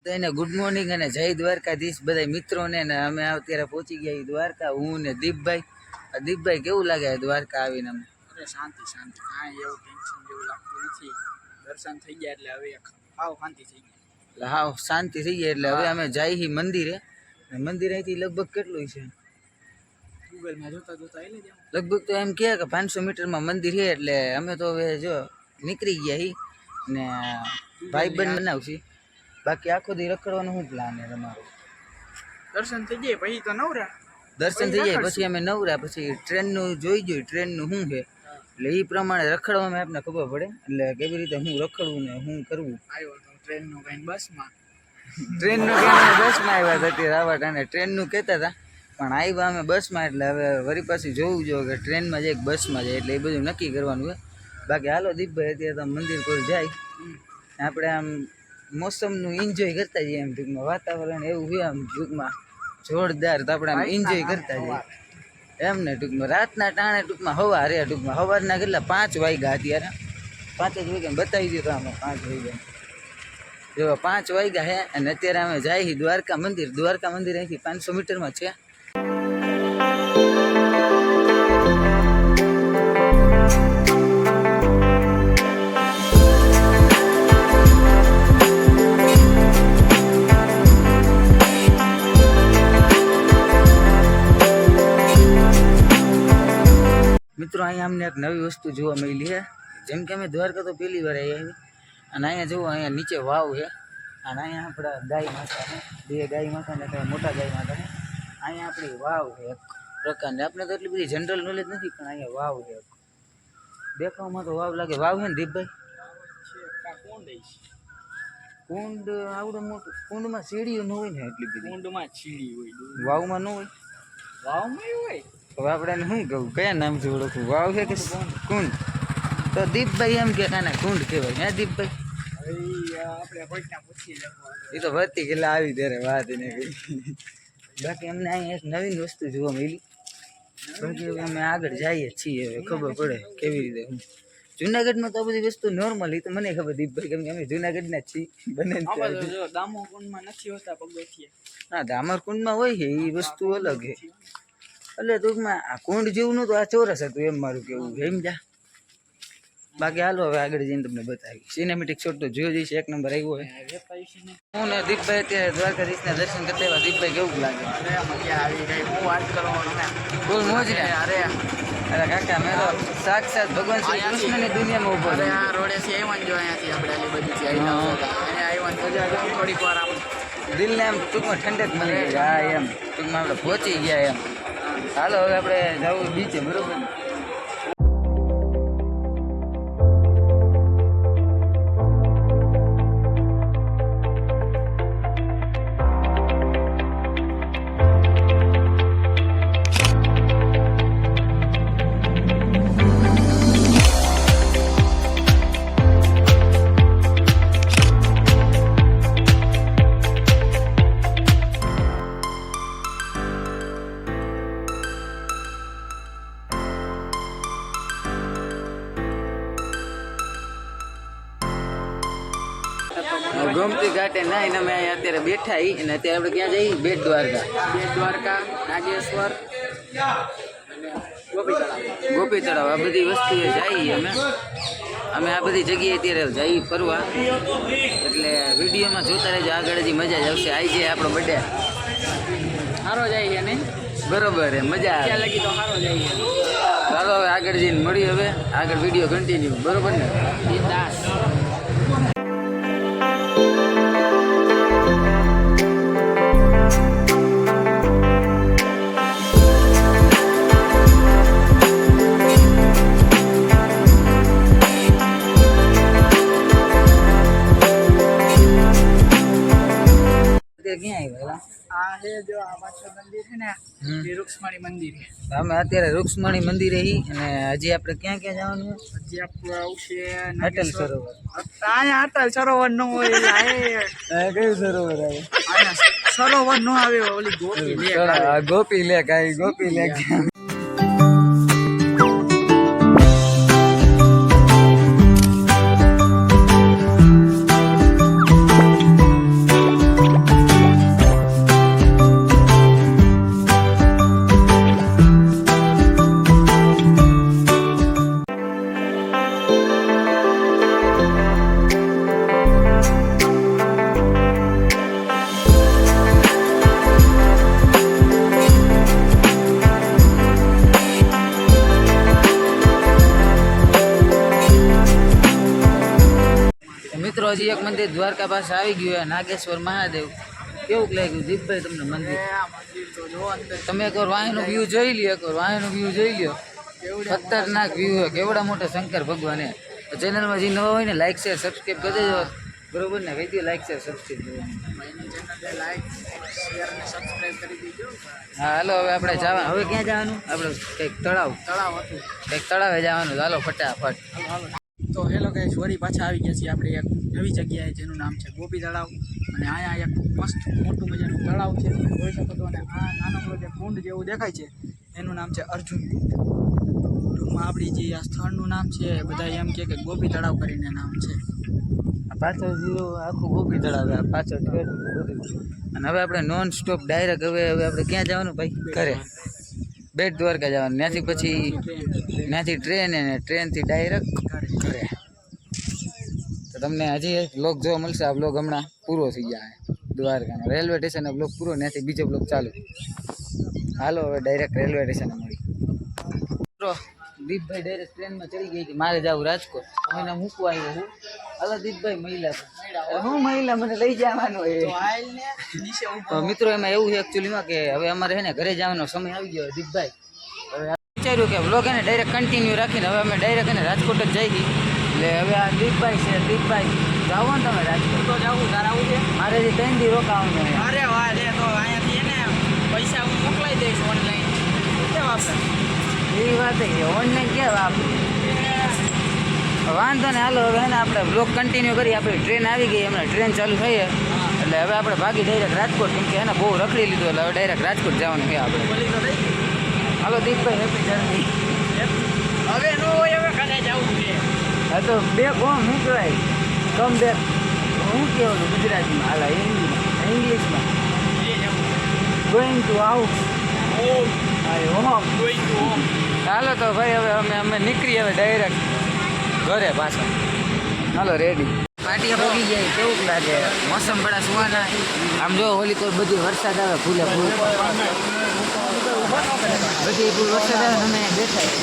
એને good morning અને જય દ્વારકાધીશ બધા મિત્રોને ને અમે અત્યારે પહોંચી ગયા દ્વારકા. હું ને દીપભાઈ. દીપભાઈ કેવું લાગે દ્વારકા આવીને? અમને અરે શાંતિ શાંતિ, કાંઈ એવું ટેન્શન જેવું લાગતું નથી. દર્શન થઈ ગયા એટલે હવે હાવ શાંતિ થઈ ગઈ. એટલે હાવ શાંતિ થઈ ગઈ એટલે હવે અમે જઈએ મંદિરે. મંદિર અહીંથી લગભગ કેટલું છે? ગૂગલમાં જોતા જોતા એટલે લગભગ તો એમ કહે કે 500 મીટરમાં મંદિર છે. એટલે અમે તો હવે જો નીકળી ગયા હી ને ભાઈબંધ બનાવશી. બાકી આખો દી રખડવાનો શું પ્લાન છે તમારો? દર્શન થઈ જાય પછી તો નવરા. દર્શન થઈ જાય પછી અમે નવરા. પછી ટ્રેનનું જોઈ જોઈએ ટ્રેનનું શું છે એટલે એ પ્રમાણે રખડવામાં આપણને ખબર પડે એટલે કેવી રીતે હું રખડવું ને શું કરવું. આવ્યો તો ટ્રેનનું કઈ બસમાં ટ્રેનનું કહીને બસમાં આવ્યા હતા રાવટ અને ટ્રેનનું કહેતા હતા પણ આવ્યા અમે બસમાં. એટલે હવે વળી પાછી જોવું જોઈએ કે ટ્રેનમાં જાય કે બસમાં જાય એટલે એ બધું નક્કી કરવાનું હોય. બાકી હાલો દીપભાઈ અત્યારે તો મંદિર કોઈ જાય આપણે આમ મોસમનું એન્જોય કરતા જઈએ. એમ ટૂંકમાં વાતાવરણ એવું હોય આમ ટૂંકમાં જોરદાર તો આપણે આમ એન્જોય કરતા જઈએ એમ ને. ટૂંકમાં રાતના ટાણે ટૂંકમાં હવા રે ટૂંકમાં સવારના કેટલા 5 વાગ્યા અત્યારે 5 જ વાગ્યા બતાવી દો તો આમાં 5 વાગ્યા જો 5 વાગ્યા હે અને અત્યારે અમે જાય દ્વારકા મંદિર. દ્વારકા મંદિર અહીંથી 500 મીટરમાં છે. મિત્રો અહીંયા અમને એક નવી વસ્તુ જોવા મળી છે. જેમ કે અમે દ્વારકા તો પહેલી વાર આવી અને અહીંયા જુઓ અહીંયા નીચે વાવ છે અને અહીંયા આપણા ગાય માતા છે. 2 ગાય માતા ને મોટા ગાય માતા છે. અહીંયા આપણી વાવ છે એક પ્રકારની. આપણે તો એટલી બધી જનરલ નોલેજ નથી પણ અહીંયા વાવ છે. દેખાવમાં તો વાવ લાગે. વાવ છે ને દીપભાઈ? કુંડ આવડે મોટું. કુંડમાં સીડીઓ ન હોય ને એટલી બધી? કુંડમાં સીડી હોય, વાવમાં ન હોય. વાવમાં હોય હવે આપણે શું કહું કયા નામથી ઓળખવું? વાવ છે કે કુંડ? તો દીપભાઈ એમ કે કાને કુંડ કહેવાય હે દીપભાઈ? આપણે કોઈકના પૂછી લેવું. એ તો વધતી કેટલા આવી ત્યારે વાત એને કહી. બાકી અમને અહીંયા એક નવીન વસ્તુ જોવા મળી. બાકી હવે અમે આગળ જઈએ છીએ હવે ખબર પડે કેવી રીતે. હું જુનાગઢમાં તો આ બધી વસ્તુ નોર્મલ. એ તો મને ખબર દીપભાઈ કેમ કે અમે જુનાગઢના જ છીએ બને. દામોકુંડમાં નથી હોતા પગથિયા. ના દામરકુંડમાં હોય છે એ વસ્તુ અલગ છે. એટલે ટૂંકમાં આ કુંડ જેવું નહોતું, આ ચોરસ હતું એમ મારું કેવું એમ જા. બાકી હાલો હવે આગળ જઈને તમને બતાવી. સિનેમેટિક શોટ તો જોઈ જઈશ એક નંબર આવ્યો હોય. હું ને દીપભાઈ અત્યારે દ્વારકાધીશના દર્શન કરતા આવ્યા. દીપભાઈ કેવું લાગે? અરે મજા આવી ગઈ. હું વાત કરવાનો ફૂલ મોજ ને. અરે કાકા મેં તો સાક્ષાત ભગવાન શ્રી કૃષ્ણની દુનિયામાં ઉભો અરે આ રોડેથી આવ્યા જો અહીંયાથી આપણે આલી બધીથી આવ્યા થોડીક વાર આપણે દિલને એમ ટૂંકમાં ઠંડક મળી ગઈ. હા એમ ટૂંકમાં આપણે પહોંચી ગયા એમ. હાલો હવે આપણે જવું બીચે બરોબર ને? ગોમતી ઘાટે નાઈને અમે અહીંયા અત્યારે બેઠા હી અને અત્યારે આપણે ક્યાં જઈએ? બેટ દ્વારકા. બેટ દ્વારકા, નાગેશ્વર, ગોપી તળાવ આ બધી વસ્તુએ જઈએ અમે આ બધી જગ્યાએ અત્યારે જઈએ ફરવા. એટલે વિડીયોમાં જોતા રહેજો, આગળ હજી મજા જ આવશે. આવી જાય આપણો બર્થડે સારો જાય છે નહીં? બરોબર હે, મજા આવે. ત્યાં લગી તો સારો જાય છે. ચાલો હવે આગળ જઈને મળીએ. હવે આગળ વિડીયો કન્ટિન્યુ બરોબર ને? દાસ ક્યાં આવ્યા? આ છે જો આ પાછળ મંદિર છે ને એ રૂક્ષ્મણી મંદિર છે. અમે અત્યારે રૂક્ષ્મણી મંદિરે હી અને હજી આપણે ક્યાં ક્યાં જવાનું? હજી આપણું આવશે અટલ સરોવર. અહીંયા અટલ સરોવર નો હોય કયું સરોવર આવે? સરોવર નો આવે ઓલી ગોપી લેક. ગોપી લેક આવી. ગોપી લેક હજી એક મંદિર દ્વારકા પાસે આવી ગયું છે, નાગેશ્વર મહાદેવ. કેવું લાગ્યું દીપભાઈ તમને મંદિર? આ મંદિર તો જો અંદર તમે એકવાર વાંહીનો વ્યૂ જોઈ લ્યો, એકવાર વાંહીનો વ્યૂ જોઈ લ્યો. ખતરનાક વ્યૂ છે, કેવડા મોટા શંકર ભગવાન. ચેનલમાં જે નવા હોય ને લાઈક શેર સબસ્ક્રાઈબ કરી દેજો, બરોબર ને? કહી દો લાઈક શેર સબસ્ક્રાઈબ. ભાઈની ચેનલને લાઈક શેર અને સબસ્ક્રાઇબ કરી દેજો. હા હાલો હવે આપણે જવા. હવે ક્યાં જવાનું? આપણે કંઈક તળાવ હતું કંઈક તળાવે જવાનું. હાલો ફટાફટ. તો હેલો ગાઈસ, વળી પાછા આવી ગયા છીએ આપણે એક નવી જગ્યાએ જેનું નામ છે ગોપી તળાવ. અને અહીંયા એક મસ્ત મોટું મજાનું તળાવ છે, તમે જોઈ શકો છો. અને આ નાનકડો જે કુંડ જેવું દેખાય છે એનું નામ છે અર્જુન કુંડ. ટૂંકમાં આપણી જે આ સ્થળનું નામ છે બધા એમ કહે કે ગોપી તળાવ કરીને નામ છે. પાછળ જીરો આખું ગોપી તળાવ, પાછળ બધું. અને હવે આપણે નોન સ્ટોપ ડાયરેક્ટ હવે આપણે ક્યાં જવાનું ભાઈ? ઘરે. બેટ દ્વારકા જવાનું. ત્યાંથી પછી ત્યાંથી ટ્રેન, અને ટ્રેનથી ડાયરેક્ટ ઘરે. તો તમને હજી એક બ્લોગ જોવા મળશે. આ બ્લોગ હમણાં પૂરો થઈ જાય દ્વારકાનો. રેલવે સ્ટેશનનો બ્લોગ પૂરો, ત્યાંથી બીજો બ્લોગ ચાલુ. હાલો હવે ડાયરેક્ટ રેલવે સ્ટેશને મળી. દીપભાઈ ડાયરેક્ટ ટ્રેનમાં ચડી ગઈ કે મારે જવું રાજકોટ. હું એને મૂકવા આવ્યો હું. હાલો દીપભાઈ મહિલા હું મહિલા મને લઈ જવાનો હોય. તો મિત્રો એમાં એવું છે એકચ્યુઅલીમાં કે હવે અમારે છે ને ઘરે જવાનો સમય આવી ગયો દીપભાઈ. હવે વિચાર્યું કે બ્લોગ એને ડાયરેક્ટ કન્ટિન્યુ રાખીને હવે અમે ડાયરેક્ટ એને રાજકોટ જ જઈ ગઈ. એટલે હવે આ દીપભાઈ છે. દીપભાઈ જાઓ ને તમે રાજકોટ? તો જવું તારે આવું છે? મારે જે 3 દી રોકાવાનું છે. અરે વાહ રે, તો અહીંયાથી એને પૈસા હું મોકલાઈ દઈશ ઓનલાઈન. કેમ આપણે એ વાત છે ઓનલાઈન કેવા આપણે વાંધો ને. હાલો હવે ને આપણે બ્લોગ કન્ટિન્યુ કરી. આપણી ટ્રેન આવી ગઈ, હમણાં ટ્રેન ચાલુ થઈ એટલે હવે આપણે ભાગી ડાયરેક્ટ રાજકોટ. કેમ કે એને બહુ રખડી લીધું એટલે હવે ડાયરેક્ટ રાજકોટ જવાનું છે આપણે. હાલો દીપભાઈ હેપી જર્ની. હવે નો હોય, હવે ઘરે જવું છે. હા તો બે કોમ શું કહેવાય? કમ બેક હું કહેવાનું ગુજરાતીમાં? હાલા ઇંગ્લિશમાં ગોઈંગ ટુ આઉટ. હાલો તો ભાઈ હવે અમે નીકળી હવે ડાયરેક્ટ ઘરે પાછા. હાલો રેડી. પાટિયા પગી જાય. કેવું લાગે? મોસમ બડા સુવાના. આમ જો હોલી કોઈ બધી વરસાદ આવે ફૂલે ફૂલ, બધી ફૂલ વરસાદ આવે. તમે દેખાય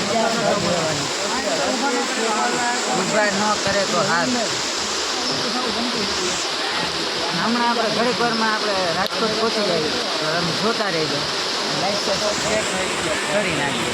ઉભા ન કરે તો હાથ. હમણાં આપણે ઘડીક વારમાં આપણે રાજકોટ પહોંચી જાય તો તમે જોતા રહેજો. લાઈક કરી નાખીએ.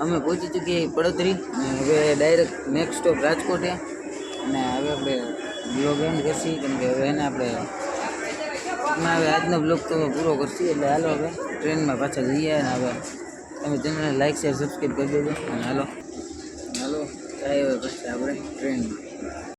અમે પહોંચી ચૂકીએ પડોતરી. હવે ડાયરેક્ટ નેક્સ્ટ સ્ટોપ રાજકોટ છે. અને હવે આપણે બ્લોગ એન્ડ કરશી, કેમ કે હવે એને આપણે હવે આજનો બ્લોગ તો પૂરો કરશી. એટલે હાલો હવે ટ્રેનમાં પાછા જઈએ. અને હવે તમે ચેનલને લાઈક શેર સબસ્ક્રાઈબ કરી દેજો. અને હાલો જાય હવે પછી આપણે ટ્રેનમાં.